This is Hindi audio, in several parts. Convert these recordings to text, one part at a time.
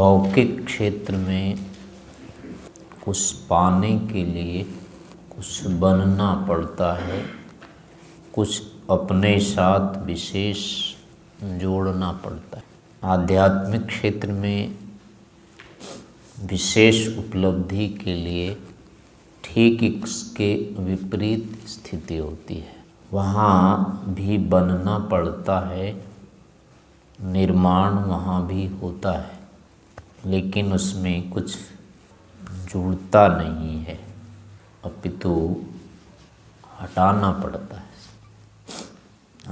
लौकिक क्षेत्र में कुछ पाने के लिए कुछ बनना पड़ता है, कुछ अपने साथ विशेष जोड़ना पड़ता है। आध्यात्मिक क्षेत्र में विशेष उपलब्धि के लिए ठीक इसके विपरीत स्थिति होती है। वहाँ भी बनना पड़ता है, निर्माण वहाँ भी होता है, लेकिन उसमें कुछ जुड़ता नहीं है, अपितु हटाना पड़ता है।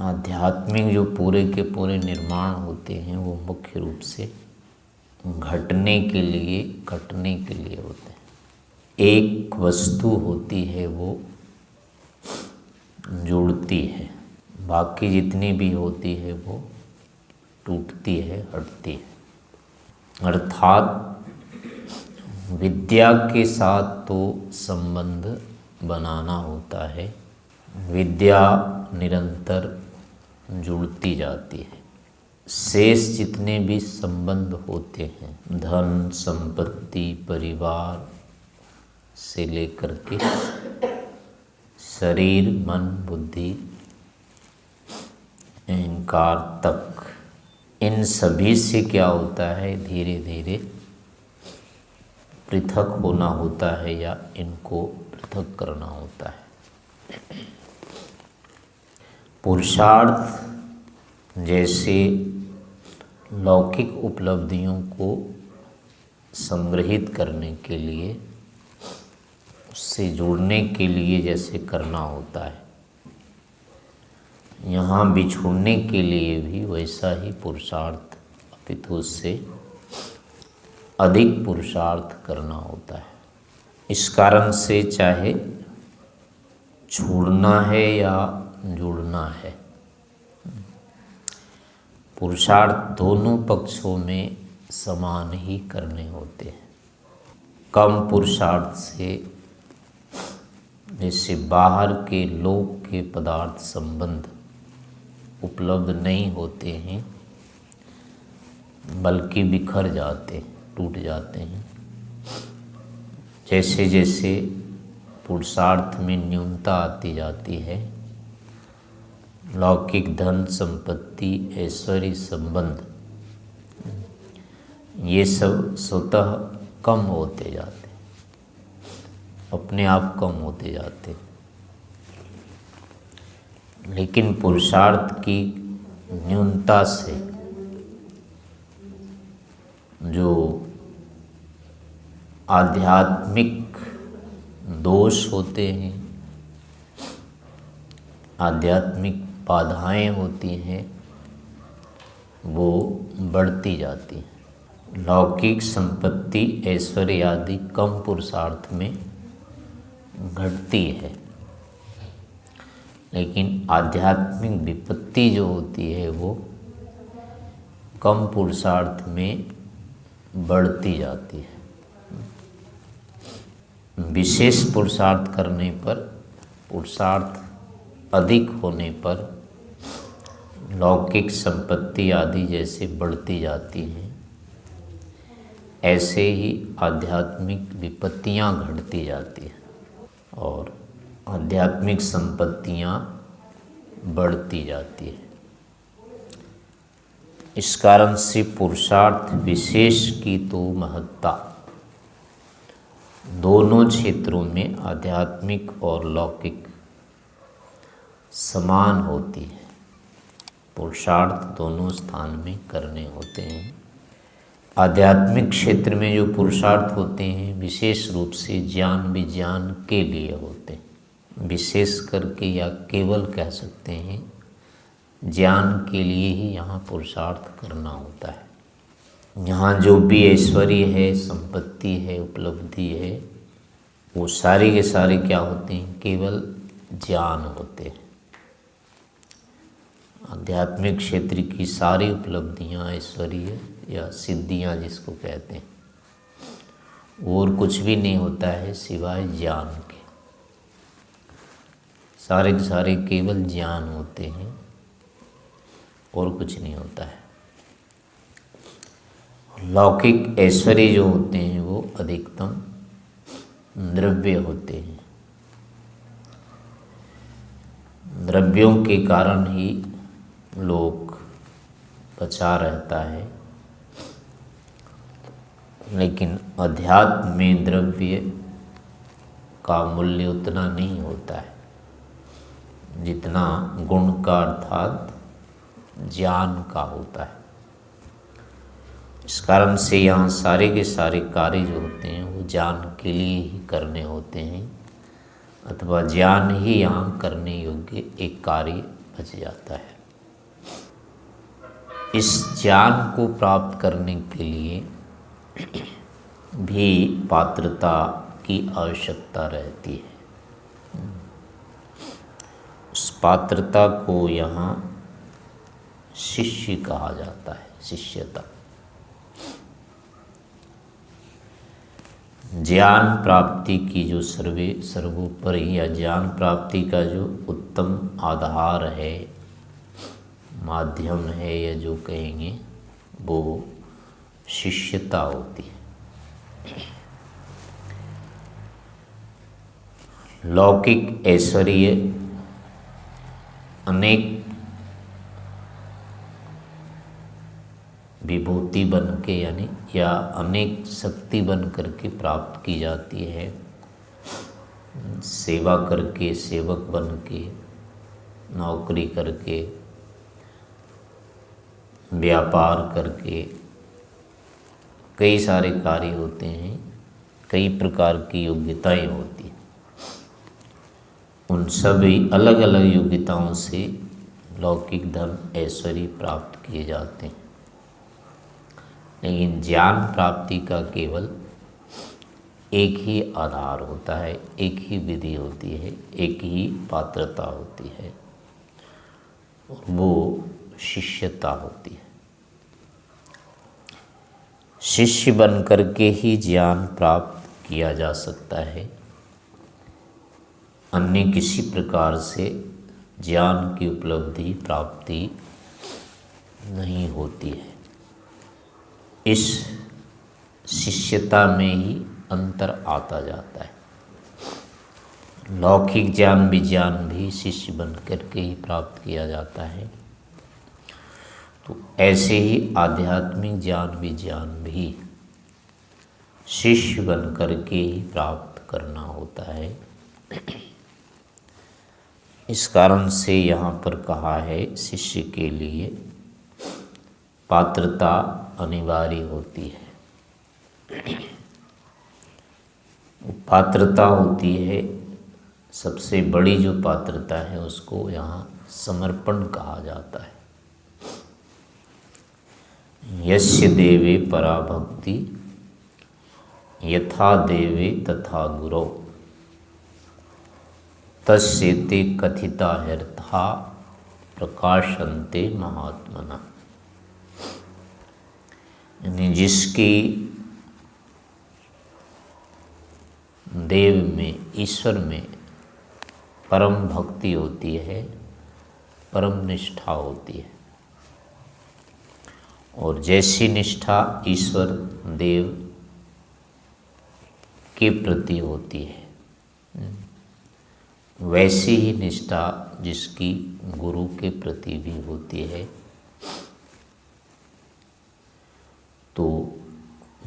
आध्यात्मिक जो पूरे के पूरे निर्माण होते हैं वो मुख्य रूप से घटने के लिए, कटने के लिए होते हैं। एक वस्तु होती है वो जुड़ती है, बाकी जितनी भी होती है वो टूटती है, हटती है। अर्थात विद्या के साथ तो संबंध बनाना होता है, विद्या निरंतर जुड़ती जाती है। शेष जितने भी संबंध होते हैं, धन, संपत्ति, परिवार से लेकर के शरीर, मन, बुद्धि, अहंकार तक, इन सभी से क्या होता है, धीरे धीरे पृथक होना होता है या इनको पृथक करना होता है। पुरुषार्थ जैसे लौकिक उपलब्धियों को संग्रहित करने के लिए, उससे जुड़ने के लिए जैसे करना होता है, यहाँ बिछुड़ने के लिए भी वैसा ही पुरुषार्थ, अपितु उससे अधिक पुरुषार्थ करना होता है। इस कारण से चाहे छोड़ना है या जुड़ना है, पुरुषार्थ दोनों पक्षों में समान ही करने होते हैं। कम पुरुषार्थ से जैसे बाहर के लोक के पदार्थ संबंध उपलब्ध नहीं होते हैं, बल्कि बिखर जाते, टूट जाते हैं। जैसे जैसे पुरुषार्थ में न्यूनता आती जाती है, लौकिक धन, संपत्ति, ऐश्वर्य, संबंध, ये सब स्वतः कम होते जाते, अपने आप कम होते जाते। लेकिन पुरुषार्थ की न्यूनता से जो आध्यात्मिक दोष होते हैं, आध्यात्मिक बाधाएं होती हैं, वो बढ़ती जाती हैं। लौकिक संपत्ति, ऐश्वर्य आदि कम पुरुषार्थ में घटती है, लेकिन आध्यात्मिक विपत्ति जो होती है वो कम पुरुषार्थ में बढ़ती जाती है। विशेष पुरुषार्थ करने पर, पुरुषार्थ अधिक होने पर लौकिक संपत्ति आदि जैसे बढ़ती जाती हैं, ऐसे ही आध्यात्मिक विपत्तियां घटती जाती हैं और आध्यात्मिक संपत्तियां बढ़ती जाती है। इस कारण से पुरुषार्थ विशेष की तो महत्ता दोनों क्षेत्रों में, आध्यात्मिक और लौकिक, समान होती है। पुरुषार्थ दोनों स्थान में करने होते हैं। आध्यात्मिक क्षेत्र में जो पुरुषार्थ होते हैं विशेष रूप से ज्ञान विज्ञान के लिए होते हैं। विशेष करके या केवल कह सकते हैं, ज्ञान के लिए ही यहाँ पुरुषार्थ करना होता है। यहाँ जो भी ऐश्वर्य है, संपत्ति है, उपलब्धि है, वो सारे के सारे क्या होते हैं, केवल ज्ञान होते हैं। आध्यात्मिक क्षेत्र की सारी उपलब्धियाँ, ऐश्वर्य या सिद्धियाँ जिसको कहते हैं, और कुछ भी नहीं होता है सिवाय ज्ञान के। सारे के सारे केवल ज्ञान होते हैं और कुछ नहीं होता है। लौकिक ऐश्वर्य जो होते हैं वो अधिकतम द्रव्य होते हैं। द्रव्यों के कारण ही लोग बचा रहता है, लेकिन अध्यात्म में द्रव्य का मूल्य उतना नहीं होता है जितना गुण का अर्थात ज्ञान का होता है। इस कारण से यहाँ सारे के सारे कार्य जो होते हैं वो ज्ञान के लिए ही करने होते हैं, अथवा ज्ञान ही यहाँ करने योग्य एक कार्य बच जाता है। इस ज्ञान को प्राप्त करने के लिए भी पात्रता की आवश्यकता रहती है। उस पात्रता को यहाँ शिष्य कहा जाता है, शिष्यता। ज्ञान प्राप्ति की जो सर्वोपरि या ज्ञान प्राप्ति का जो उत्तम आधार है, माध्यम है, या जो कहेंगे वो शिष्यता होती है। लौकिक ऐश्वर्य अनेक विभूति बन के यानी या अनेक शक्ति बन करके प्राप्त की जाती है। सेवा करके, सेवक बन के, नौकरी करके, व्यापार करके, कई सारे कार्य होते हैं, कई प्रकार की योग्यताएं होती हैं। उन सभी अलग अलग योग्यताओं से लौकिक धन ऐश्वर्य प्राप्त किए जाते हैं, लेकिन ज्ञान प्राप्ति का केवल एक ही आधार होता है, एक ही विधि होती है, एक ही पात्रता होती है, और वो शिष्यता होती है। शिष्य बन करके ही ज्ञान प्राप्त किया जा सकता है। अन्य किसी प्रकार से ज्ञान की उपलब्धि प्राप्ति नहीं होती है। इस शिष्यता में ही अंतर आता जाता है। लौकिक ज्ञान विज्ञान भी शिष्य बन करके ही प्राप्त किया जाता है, तो ऐसे ही आध्यात्मिक ज्ञान विज्ञान भी शिष्य बन करके ही प्राप्त करना होता है। इस कारण से यहाँ पर कहा है शिष्य के लिए पात्रता अनिवार्य होती है। पात्रता होती है, सबसे बड़ी जो पात्रता है उसको यहाँ समर्पण कहा जाता है। यस्य देवे परा भक्ति यथा देवे तथा गुरौ तस्य ते कथिता ह्यर्था प्रकाशन्ते महात्मना। यानी जिसकी देव में, ईश्वर में परम भक्ति होती है, परम निष्ठा होती है, और जैसी निष्ठा ईश्वर देव के प्रति होती है, वैसी ही निष्ठा जिसकी गुरु के प्रति भी होती है। तो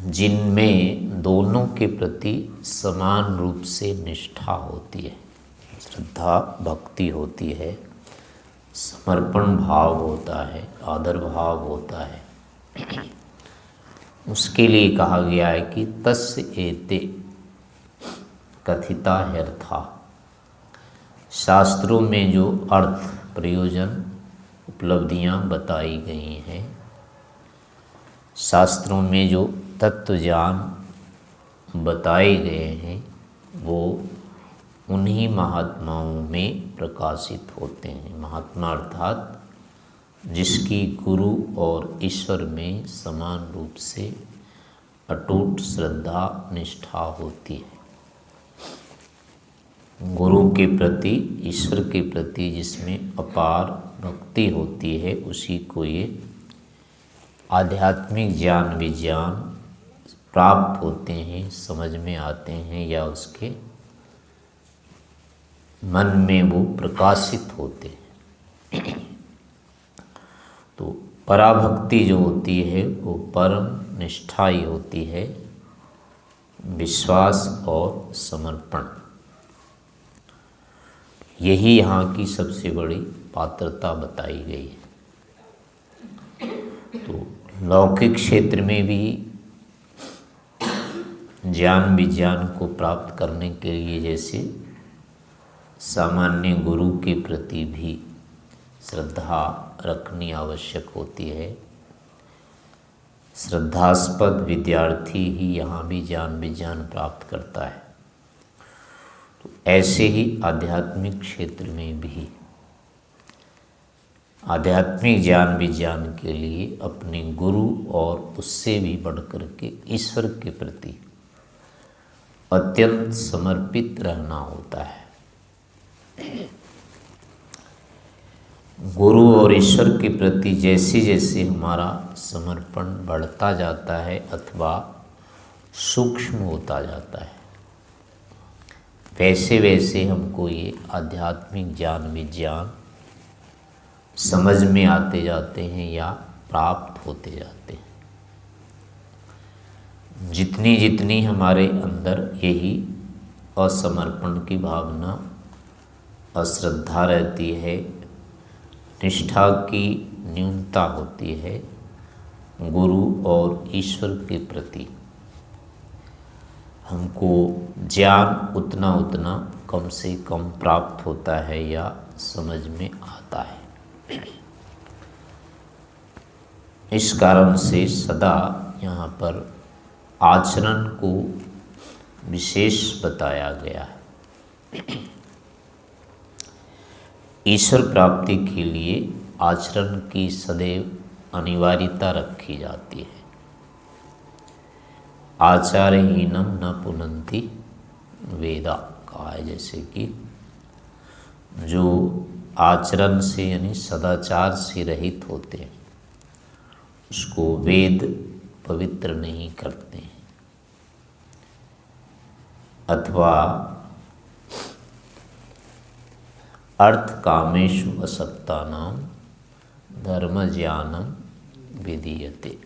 जिनमें दोनों के प्रति समान रूप से निष्ठा होती है, श्रद्धा भक्ति होती है, समर्पण भाव होता है, आदर भाव होता है, उसके लिए कहा गया है कि तस्य एते कथिता ह्यर्था। शास्त्रों में जो अर्थ, प्रयोजन, उपलब्धियां बताई गई हैं, शास्त्रों में जो तत्व ज्ञान बताए गए हैं, वो उन्हीं महात्माओं में प्रकाशित होते हैं। महात्मा अर्थात जिसकी गुरु और ईश्वर में समान रूप से अटूट श्रद्धा निष्ठा होती है। गुरु के प्रति, ईश्वर के प्रति जिसमें अपार भक्ति होती है, उसी को ये आध्यात्मिक ज्ञान विज्ञान प्राप्त होते हैं, समझ में आते हैं, या उसके मन में वो प्रकाशित होते हैं। तो पराभक्ति जो होती है वो परम निष्ठा ही होती है, विश्वास और समर्पण। यही यहाँ की सबसे बड़ी पात्रता बताई गई है। तो लौकिक क्षेत्र में भी ज्ञान विज्ञान को प्राप्त करने के लिए जैसे सामान्य गुरु के प्रति भी श्रद्धा रखनी आवश्यक होती है, श्रद्धास्पद विद्यार्थी ही यहाँ भी ज्ञान विज्ञान प्राप्त करता है। तो ऐसे ही आध्यात्मिक क्षेत्र में भी आध्यात्मिक ज्ञान विज्ञान के लिए अपने गुरु और उससे भी बढ़कर के ईश्वर के प्रति अत्यंत समर्पित रहना होता है। गुरु और ईश्वर के प्रति जैसे जैसे हमारा समर्पण बढ़ता जाता है अथवा सूक्ष्म होता जाता है, वैसे वैसे हमको ये आध्यात्मिक ज्ञान विज्ञान समझ में आते जाते हैं या प्राप्त होते जाते हैं। जितनी जितनी हमारे अंदर यही असमर्पण की भावना, अश्रद्धा रहती है, निष्ठा की न्यूनता होती है गुरु और ईश्वर के प्रति, हमको ज्ञान उतना उतना कम से कम प्राप्त होता है या समझ में आता है। इस कारण से सदा यहाँ पर आचरण को विशेष बताया गया है। ईश्वर प्राप्ति के लिए आचरण की सदैव अनिवार्यता रखी जाती है। आचारहीनम न पुनन्ति वेदा कहा है, जैसे कि जो आचरण से यानी सदाचार से रहित होते हैं उसको वेद पवित्र नहीं करते हैं, अथवा अर्थ कामेषु असक्तानाम धर्म ज्ञानम विधीयते।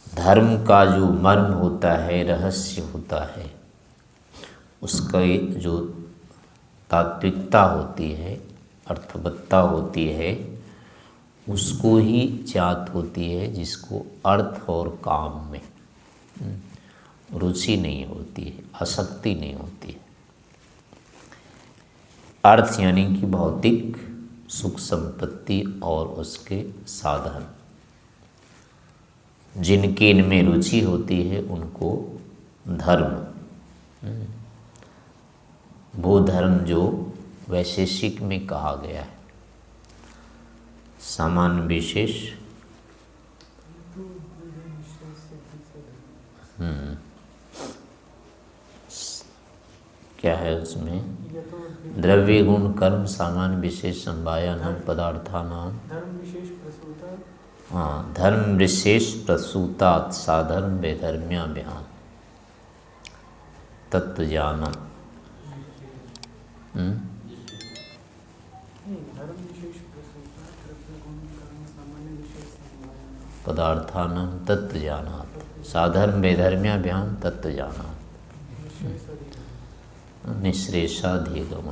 धर्म का जो मर्म होता है, रहस्य होता है, उसका जो तात्विकता होती है, अर्थवत्ता होती है, उसको ही ज्ञात होती है जिसको अर्थ और काम में रुचि नहीं होती है, आसक्ति नहीं होती है। अर्थ यानी कि भौतिक सुख संपत्ति और उसके साधन, जिनकी इनमें रुचि होती है उनको धर्म, वो धर्म जो वैशेषिक में कहा गया है, सामान्य विशेष क्या है उसमें, द्रव्य गुण कर्म सामान्य विशेष संवाया नाम पदार्था नाम, हाँ, धर्म विशेष प्रसूतात साधर्म वैधर्म्या व्यान तत्व ज्ञानम, पदार्थानां तत्व ज्ञानात् साधर्म वैधर्म्या व्यान तत्व ज्ञानात् निःश्रेषाधिगम।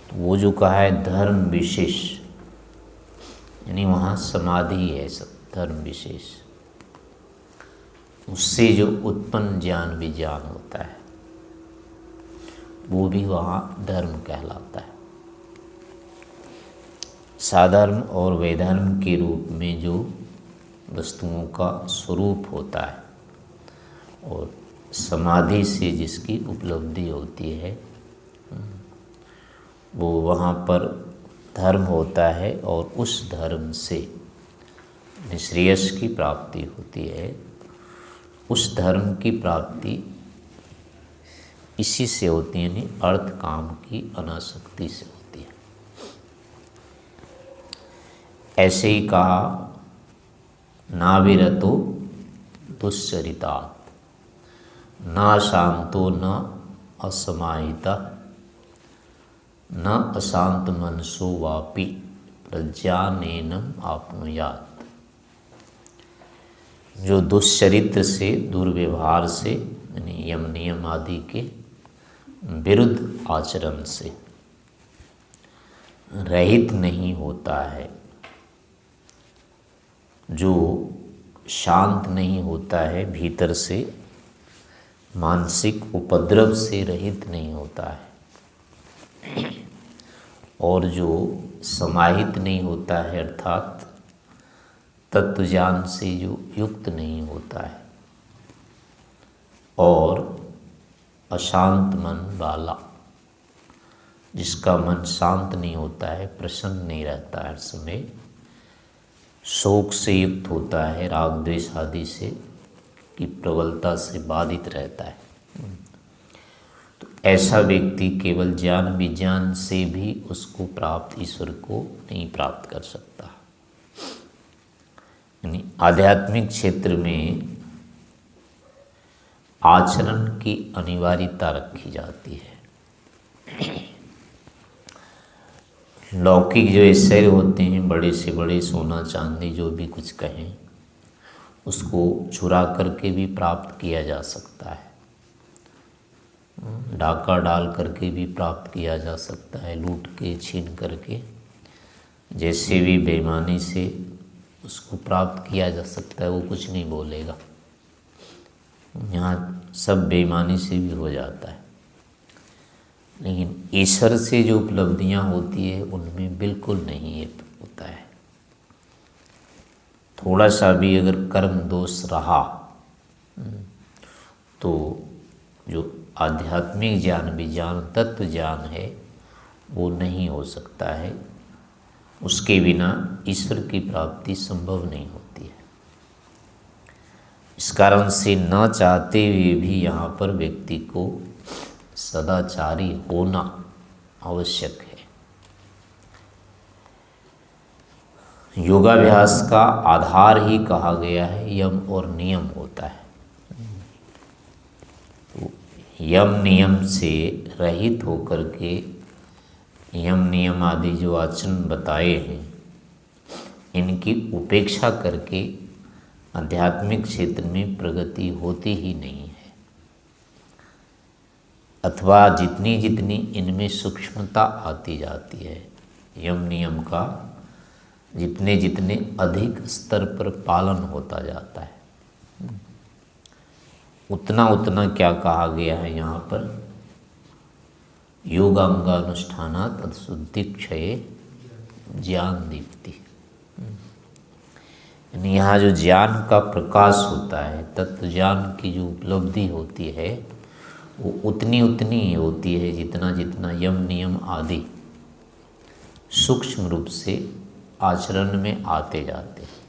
तो वो जो कहा है धर्म विशेष, यानी वहाँ समाधि है सब, धर्म विशेष, उससे जो उत्पन्न ज्ञान विज्ञान होता है वो भी वहाँ धर्म कहलाता है। साधर्म और वैधर्म के रूप में जो वस्तुओं का स्वरूप होता है और समाधि से जिसकी उपलब्धि होती है, वो वहाँ पर धर्म होता है और उस धर्म से निःश्रेयस की प्राप्ति होती है। उस धर्म की प्राप्ति इसी से होती है, यानी अर्थ काम की अनासक्ति से होती है। ऐसे ही कहा, नाविरतो दुश्चरितात्, न शांतो न असमाहिता, न अशांत मनसो वापि प्रज्ञानेनम आपनुयात्। जो दुश्चरित्र से, दुर्व्यवहार से, यानी यम नियम आदि के विरुद्ध आचरण से रहित नहीं होता है, जो शांत नहीं होता है, भीतर से मानसिक उपद्रव से रहित नहीं होता है, और जो समाहित नहीं होता है अर्थात तत्व ज्ञान से जो युक्त नहीं होता है, और अशांत मन वाला, जिसका मन शांत नहीं होता है, प्रसन्न नहीं रहता है, हर समय शोक से युक्त होता है, राग द्वेष आदि से की प्रबलता से बाधित रहता है। तो ऐसा व्यक्ति केवल ज्ञान विज्ञान से भी उसको प्राप्त, ईश्वर को नहीं प्राप्त कर सकता। यानी आध्यात्मिक क्षेत्र में आचरण की अनिवार्यता रखी जाती है। लौकिक जो ऐश्वर्य होते हैं, बड़े से बड़े सोना चांदी जो भी कुछ कहें, उसको चुरा करके भी प्राप्त किया जा सकता है, डाका डाल करके भी प्राप्त किया जा सकता है, लूट के छीन करके, जैसे भी बेईमानी से उसको प्राप्त किया जा सकता है, वो कुछ नहीं बोलेगा। यहाँ सब बेईमानी से भी हो जाता है, लेकिन ईश्वर से जो उपलब्धियाँ होती है उनमें बिल्कुल नहीं ये होता है। थोड़ा सा भी अगर कर्म दोष रहा तो जो आध्यात्मिक ज्ञान विज्ञान तत्व ज्ञान है वो नहीं हो सकता है, उसके बिना ईश्वर की प्राप्ति संभव नहीं होती है। इस कारण से न चाहते हुए भी यहाँ पर व्यक्ति को सदाचारी होना आवश्यक है। योगाभ्यास का आधार ही कहा गया है यम और नियम होता है। तो यम नियम से रहित होकर के यम नियम आदि जो आचरण बताए हैं, इनकी उपेक्षा करके आध्यात्मिक क्षेत्र में प्रगति होती ही नहीं है, अथवा जितनी जितनी इनमें सूक्ष्मता आती जाती है, यम नियम का जितने जितने अधिक स्तर पर पालन होता जाता है, उतना उतना क्या कहा गया है यहाँ पर, योगांगानुष्ठानात् अशुद्धि क्षये ज्ञान दीप्ति। यानी यहाँ जो ज्ञान का प्रकाश होता है, तत्व ज्ञान की जो उपलब्धि होती है, वो उतनी उतनी ही होती है जितना जितना यम नियम आदि सूक्ष्म रूप से आचरण में आते जाते हैं।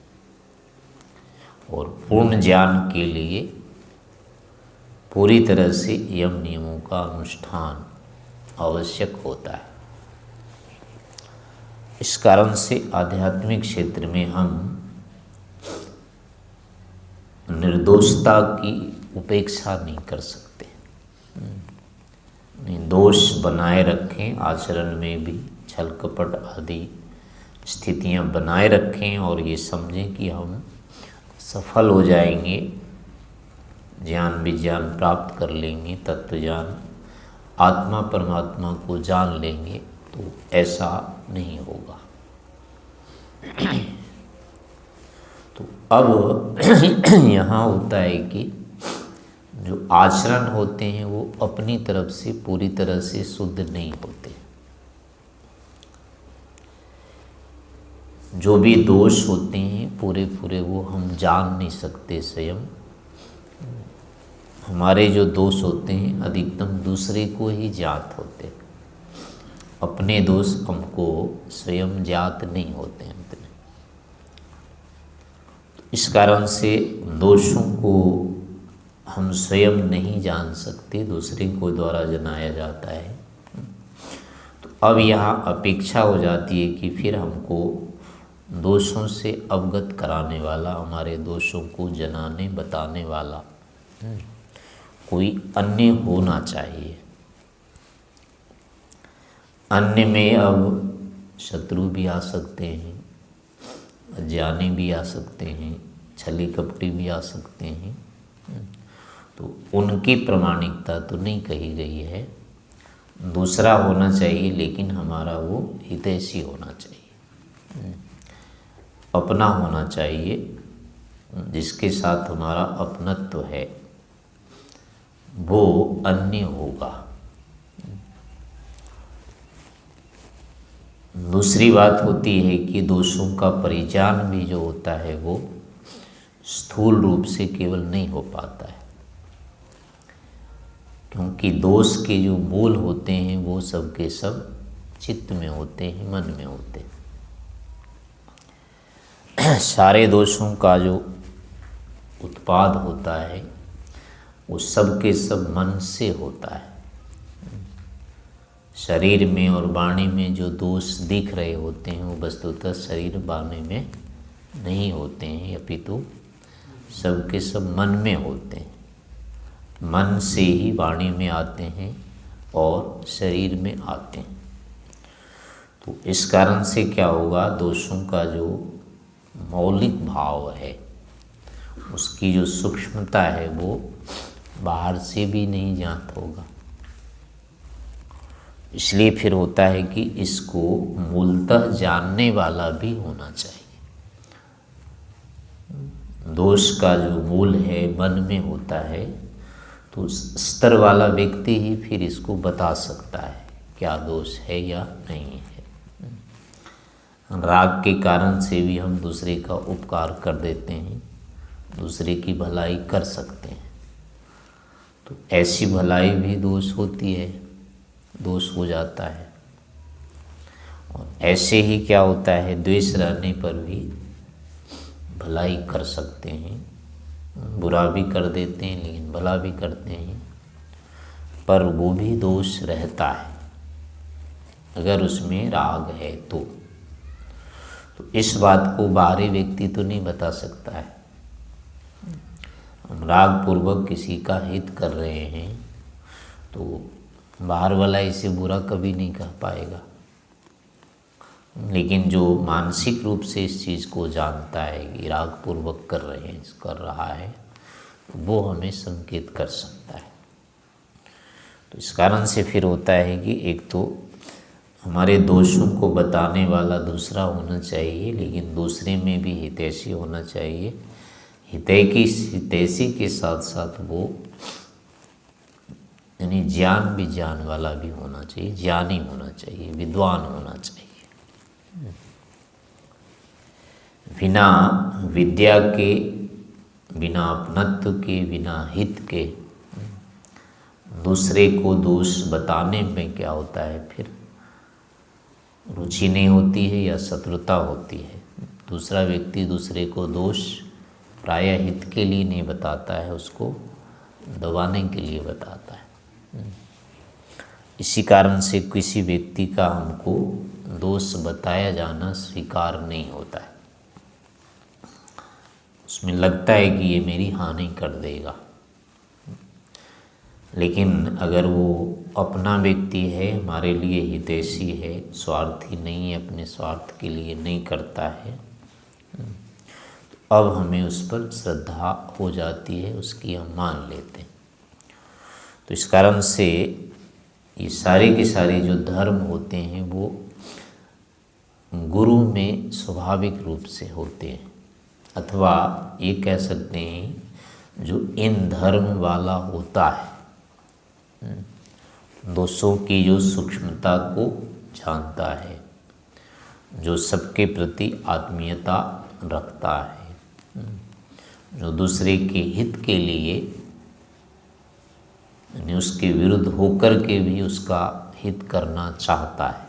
और पूर्ण ज्ञान के लिए पूरी तरह से यम नियमों का अनुष्ठान आवश्यक होता है। इस कारण से आध्यात्मिक क्षेत्र में हम निर्दोषता की उपेक्षा नहीं कर सकते, दोष बनाए रखें, आचरण में भी छल कपट आदि स्थितियां बनाए रखें, और ये समझें कि हम सफल हो जाएंगे, ज्ञान विज्ञान प्राप्त कर लेंगे, तत्व ज्ञान आत्मा परमात्मा को जान लेंगे, तो ऐसा नहीं होगा। तो अब यहाँ होता है कि जो आचरण होते हैं वो अपनी तरफ से पूरी तरह से शुद्ध नहीं होते। जो भी दोष होते हैं पूरे पूरे वो हम जान नहीं सकते स्वयं। हमारे जो दोष होते हैं अधिकतम दूसरे को ही ज्ञात होते हैं, अपने दोष हमको स्वयं ज्ञात नहीं होते हैं इतने। इस कारण से दोषों को हम स्वयं नहीं जान सकते, दूसरे को द्वारा जनाया जाता है। तो अब यहाँ अपेक्षा हो जाती है कि फिर हमको दोषों से अवगत कराने वाला, हमारे दोषों को जनाने बताने वाला कोई अन्य होना चाहिए। अन्य में अब शत्रु भी आ सकते हैं, अज्ञानी भी आ सकते हैं, छली कपटी भी आ सकते हैं। तो उनकी प्रामाणिकता तो नहीं कही गई है। दूसरा होना चाहिए, लेकिन हमारा वो हितैषी होना चाहिए, अपना होना चाहिए, जिसके साथ हमारा अपनत्व है, वो अन्य होगा। दूसरी बात होती है कि दोषों का परिज्ञान भी जो होता है वो स्थूल रूप से केवल नहीं हो पाता है, क्योंकि दोष के जो मूल होते हैं वो सब के सब चित्त में होते हैं, मन में होते हैं। सारे दोषों का जो उत्पाद होता है वो सब के सब मन से होता है। शरीर में और वाणी में जो दोष दिख रहे होते हैं वो वस्तुतः शरीर वाणी में नहीं होते हैं, अपितु सब के सब मन में होते हैं। मन से ही वाणी में आते हैं और शरीर में आते हैं। तो इस कारण से क्या होगा, दोषों का जो मौलिक भाव है, उसकी जो सूक्ष्मता है वो बाहर से भी नहीं ज्ञात होगा। इसलिए फिर होता है कि इसको मूलतः जानने वाला भी होना चाहिए। दोष का जो मूल है मन में होता है, तो स्तर वाला व्यक्ति ही फिर इसको बता सकता है क्या दोष है या नहीं है। राग के कारण से भी हम दूसरे का उपकार कर देते हैं, दूसरे की भलाई कर सकते हैं, तो ऐसी भलाई भी दोष होती है, दोष हो जाता है। और ऐसे ही क्या होता है, द्वेष रहने पर भी भलाई कर सकते हैं, बुरा भी कर देते हैं लेकिन भला भी करते हैं, पर वो भी दोष रहता है अगर उसमें राग है तो इस बात को बाहरी व्यक्ति तो नहीं बता सकता है। हम राग पूर्वक किसी का हित कर रहे हैं तो बाहर वाला इसे बुरा कभी नहीं कह पाएगा, लेकिन जो मानसिक रूप से इस चीज़ को जानता है कि राग पूर्वक कर रहा है, वो हमें संकेत कर सकता है। तो इस कारण से फिर होता है कि एक तो हमारे दोषों को बताने वाला दूसरा होना चाहिए, लेकिन दूसरे में भी हितैषी होना चाहिए। हितैषी के साथ साथ वो यानी ज्ञान भी ज्ञान वाला भी होना चाहिए, ज्ञानी होना चाहिए, विद्वान होना चाहिए। बिना विद्या के, बिना अपनत्व के, बिना हित के दूसरे को दोष बताने में क्या होता है, फिर रुचि नहीं होती है या शत्रुता होती है। दूसरा व्यक्ति दूसरे को दोष प्रायः हित के लिए नहीं बताता है, उसको दबाने के लिए बताता है। इसी कारण से किसी व्यक्ति का हमको दोष बताया जाना स्वीकार नहीं होता है, उसमें लगता है कि ये मेरी हानि कर देगा। लेकिन अगर वो अपना व्यक्ति है, हमारे लिए हितैषी है, स्वार्थी नहीं है, अपने स्वार्थ के लिए नहीं करता है, तो अब हमें उस पर श्रद्धा हो जाती है, उसकी हम मान लेते हैं। तो इस कारण से ये सारे के सारे जो धर्म होते हैं वो गुरु में स्वाभाविक रूप से होते हैं, अथवा ये कह सकते हैं जो इन धर्म वाला होता है, दोषों की जो सूक्ष्मता को जानता है, जो सबके प्रति आत्मीयता रखता है, जो दूसरे के हित के लिए यानी उसके विरुद्ध होकर के भी उसका हित करना चाहता है,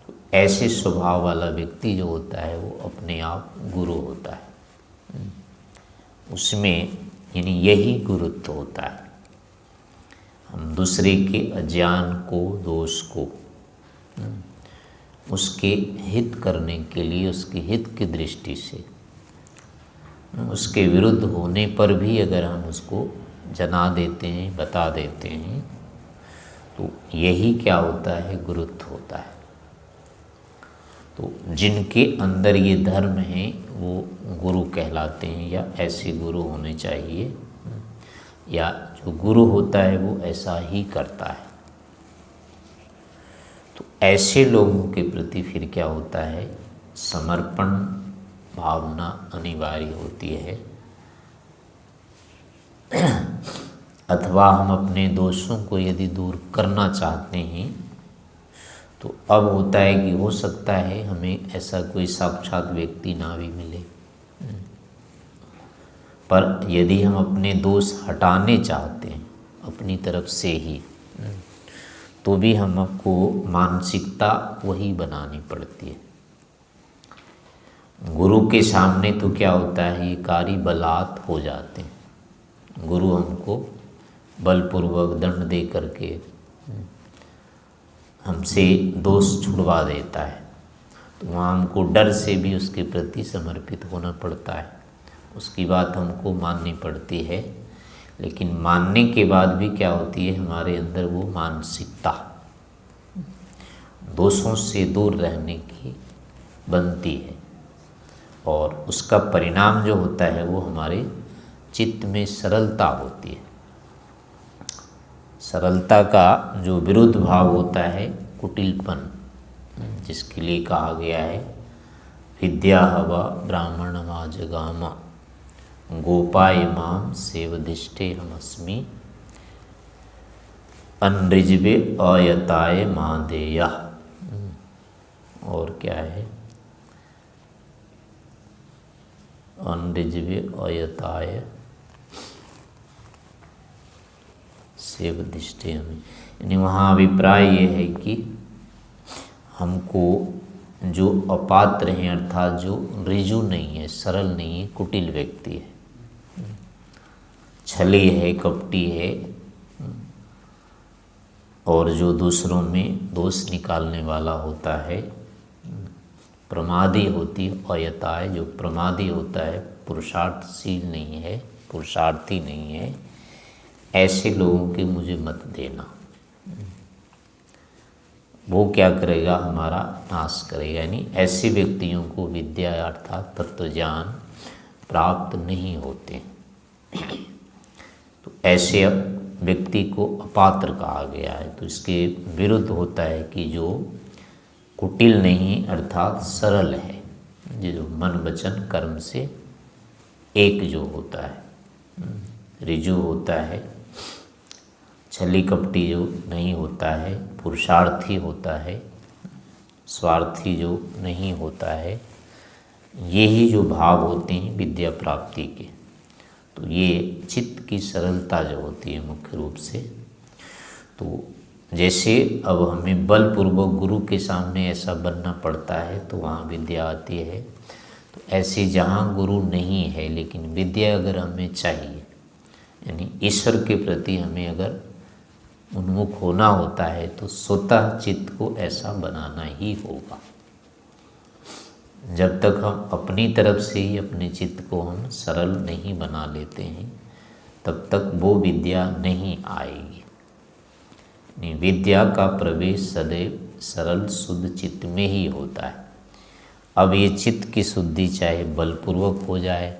तो ऐसे स्वभाव वाला व्यक्ति जो होता है वो अपने आप गुरु होता है। उसमें यानी यही गुरुत्व होता है। हम दूसरे के अज्ञान को, दोष को उसके हित करने के लिए, उसके हित की दृष्टि से, उसके विरुद्ध होने पर भी अगर हम उसको जना देते हैं, बता देते हैं, तो यही क्या होता है, गुरुत्व होता है। तो जिनके अंदर ये धर्म है वो गुरु कहलाते हैं, या ऐसे गुरु होने चाहिए, या जो गुरु होता है वो ऐसा ही करता है। तो ऐसे लोगों के प्रति फिर क्या होता है, समर्पण भावना अनिवार्य होती है। अथवा हम अपने दोषों को यदि दूर करना चाहते हैं तो अब होता है कि हो सकता है हमें ऐसा कोई साक्षात व्यक्ति ना भी मिले, पर यदि हम अपने दोष हटाने चाहते हैं अपनी तरफ से ही, तो भी हमको मानसिकता वही बनानी पड़ती है। गुरु के सामने तो क्या होता है, ये कार्य बलात् हो जाते हैं। गुरु हमको बलपूर्वक दंड दे करके हमसे दोष छुड़वा देता है, तो वहाँ हमको डर से भी उसके प्रति समर्पित होना पड़ता है, उसकी बात हमको माननी पड़ती है। लेकिन मानने के बाद भी क्या होती है, हमारे अंदर वो मानसिकता दोषों से दूर रहने की बनती है, और उसका परिणाम जो होता है वो हमारे चित्त में सरलता होती है। सरलता का जो विरुद्ध भाव होता है कुटिलपन, जिसके लिए कहा गया है विद्या हवा ब्राह्मणमा जगामा गोपाय माम सेवधिष्ठे हमस्मि अनृजवे अयताय मादेया। और क्या है, अनृजवे अयताय सेवधिष्ठे हमें, यानी वहाँ अभिप्राय ये है कि हमको जो अपात्र हैं, अर्थात जो ऋजु नहीं है, सरल नहीं है, कुटिल व्यक्ति है, छली है, कपटी है, और जो दूसरों में दोष निकालने वाला होता है, प्रमादी होती है, अयताय जो प्रमादी होता है, पुरुषार्थशील नहीं है, पुरुषार्थी नहीं है, ऐसे लोगों के मुझे मत देना। वो क्या करेगा, हमारा नाश करेगा। यानी ऐसे व्यक्तियों को विद्या अर्थात तत्व ज्ञान प्राप्त नहीं होते। तो ऐसे व्यक्ति को अपात्र कहा गया है। तो इसके विरुद्ध होता है कि जो कुटिल नहीं अर्थात सरल है, जो मन वचन कर्म से एक जो होता है, ऋजु होता है, छली कपटी जो नहीं होता है, पुरुषार्थी होता है, स्वार्थी जो नहीं होता है, यही जो भाव होते हैं विद्या प्राप्ति के। तो ये चित्त की सरलता जो होती है मुख्य रूप से। तो जैसे अब हमें बलपूर्वक गुरु के सामने ऐसा बनना पड़ता है तो वहाँ विद्या आती है। तो ऐसे जहाँ गुरु नहीं है लेकिन विद्या अगर हमें चाहिए, यानी ईश्वर के प्रति हमें अगर उन्मुख होना होता है तो स्वतः चित्त को ऐसा बनाना ही होगा। जब तक हम अपनी तरफ से ही अपने चित्त को हम सरल नहीं बना लेते हैं तब तक वो विद्या नहीं आएगी। विद्या का प्रवेश सदैव सरल शुद्ध चित्त में ही होता है। अब ये चित्त की शुद्धि चाहे बलपूर्वक हो जाए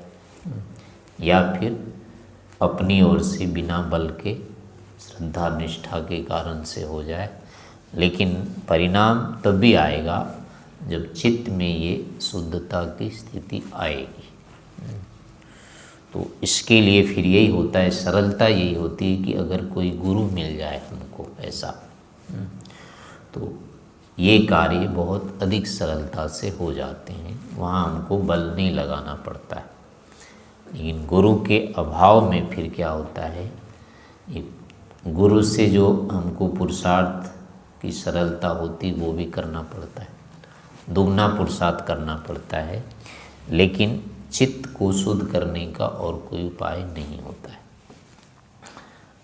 या फिर अपनी ओर से बिना बल के श्रद्धा निष्ठा के कारण से हो जाए, लेकिन परिणाम तभी आएगा जब चित्त में ये शुद्धता की स्थिति आएगी। तो इसके लिए फिर यही होता है, सरलता यही होती है कि अगर कोई गुरु मिल जाए हमको ऐसा, तो ये कार्य बहुत अधिक सरलता से हो जाते हैं। वहाँ हमको बल नहीं लगाना पड़ता है। लेकिन गुरु के अभाव में फिर क्या होता है, ये गुरु से जो हमको पुरुषार्थ की सरलता होती वो भी करना पड़ता है, दुगना पुरुषार्थ करना पड़ता है। लेकिन चित्त को शुद्ध करने का और कोई उपाय नहीं होता है।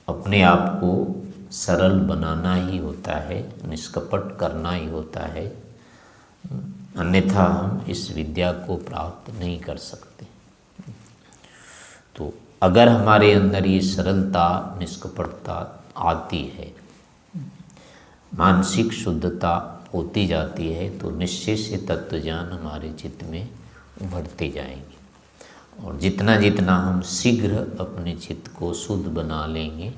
अपने आप को सरल बनाना ही होता है, निष्कपट करना ही होता है, अन्यथा हम इस विद्या को प्राप्त नहीं कर सकते। तो अगर हमारे अंदर ये सरलता, निष्कपटता आती है, मानसिक शुद्धता होती जाती है, तो निश्चय से तत्व ज्ञान हमारे चित्त में उभरते जाएंगे। और जितना जितना हम शीघ्र अपने चित्त को शुद्ध बना लेंगे,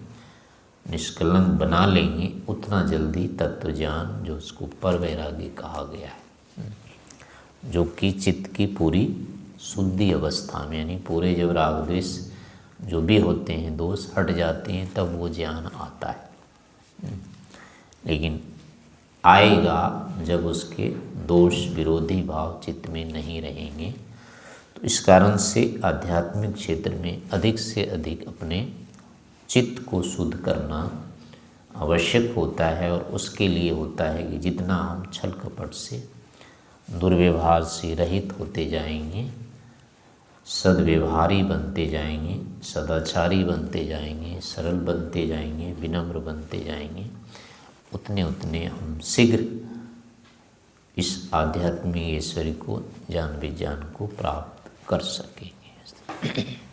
निष्कलंक बना लेंगे, उतना जल्दी तत्व ज्ञान, जो उसको पर वैराग्य कहा गया है, जो कि चित्त की पूरी शुद्धि अवस्था में, यानी पूरे जब राग द्वेष जो भी होते हैं दोष हट जाते हैं, तब वो ज्ञान आता है। लेकिन आएगा जब उसके दोष विरोधी भाव चित्त में नहीं रहेंगे। तो इस कारण से आध्यात्मिक क्षेत्र में अधिक से अधिक अपने चित्त को शुद्ध करना आवश्यक होता है। और उसके लिए होता है कि जितना हम छल कपट से, दुर्व्यवहार से रहित होते जाएंगे, सद्व्यवहारी बनते जाएंगे, सदाचारी बनते जाएंगे, सरल बनते जाएंगे, विनम्र बनते जाएंगे, उतने उतने हम शीघ्र इस आध्यात्मिक ईश्वरी को, ज्ञान विज्ञान को प्राप्त कर सकेंगे।